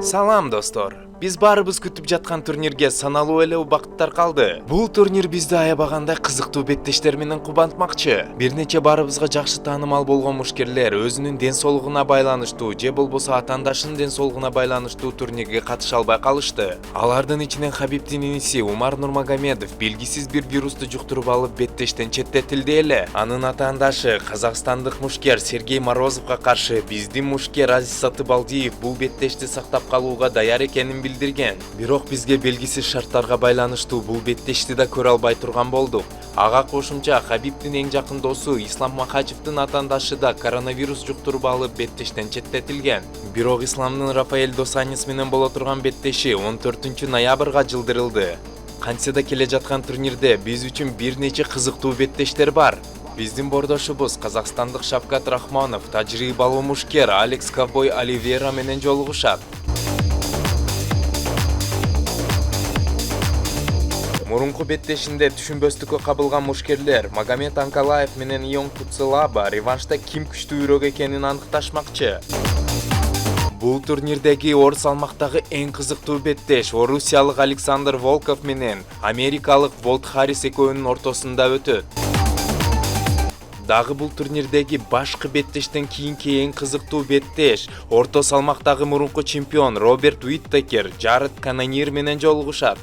Салам достор. Биз баарыбыз күтүп жаткан турнирге саналуу эле убакыттар калды. Бул турнир бизди аябагандай кызыктуу беттештер менен кубантмакчы. Бир нече баарыбызга жакшы таанымал болгон мушкерлер өзүнүн ден соолугуна байланыштуу же болбосо атаандашынын ден соолугуна байланыштуу турнирге катыша албай калышты. Алардын ичинен Хабибдин иниси Умар Нурмагомедов белгисиз бир вирусту жуктуруп алып беттештен четтетилди эле. Анын атаандашы казакстандык мушкер Сергей Морозовго каршы биздин мушкер Азиз Сатыбалдиев бул беттешти сактап калууга даяр экенин билдирген. Бирок бизге белгисиз шарттарга байланыштуу бул беттешти да көрө албай турган болдук. Ага кошумча Хабибдин эң жакын досу Ислам Махачевдин атаандашы да коронавирус жуктуруп алып беттештен четтетилген. Бирок Исламдын Рафаэль дос Аньес менен боло турган беттеши 14-ноябрга жылдырылды. Кантсе да келе жаткан турнирде биз үчүн бир нече кызыктуу беттештер бар. Биздин бордошубуз казакстандык Шавкат Рахмонов тажрыйбалуу мушкер Алекс Ковбой Оливейра менен жолугушат. Мурунку беттешинде түшүнбөстүккө кабылган мушкерлер Магомед Анкалаев менен Ион Куцелаба реваншта ким күчтүүрөөк экенин аныкташмакчы. Бул турнирдеги оор салмактагы эң кызыктуу беттеш орусиялык Александр Волков менен америкалык Волт Харрис экөөнүн ортосунда өтөт. Дагы бул турнирдеги башкы беттештен кийинки эң кызыктуу беттеш орто салмактагы мурунку чемпион Роберт Уиттекер Джаред Канонир менен жолугушат.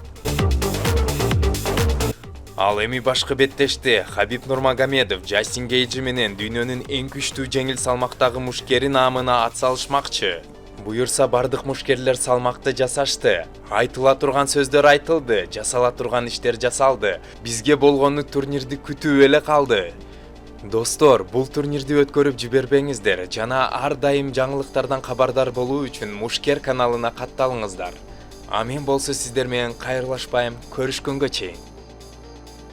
Ал эми башкы беттеште Хабиб Нурмагомедов Джастин Гейджи менен дүйнөнүн эң күчтүү жеңил салмактагы мушкери наамына ат салышмакчы. Буюрса бардык мушкерлер салмакты жасашты. Айтыла турган сөздөр айтылды, жасала турган иштер жасалды. Бизге болгону турнирди күтүү эле калды. Достор, бул турнирди өткөрүп жибербеңиздер жана ар дайым жаңылыктардан кабардар болуу үчүн Мушкер каналына катталыңыздар. А мен болсо сиздер менен кайрлашпайм, көрүшкөнгө чейин.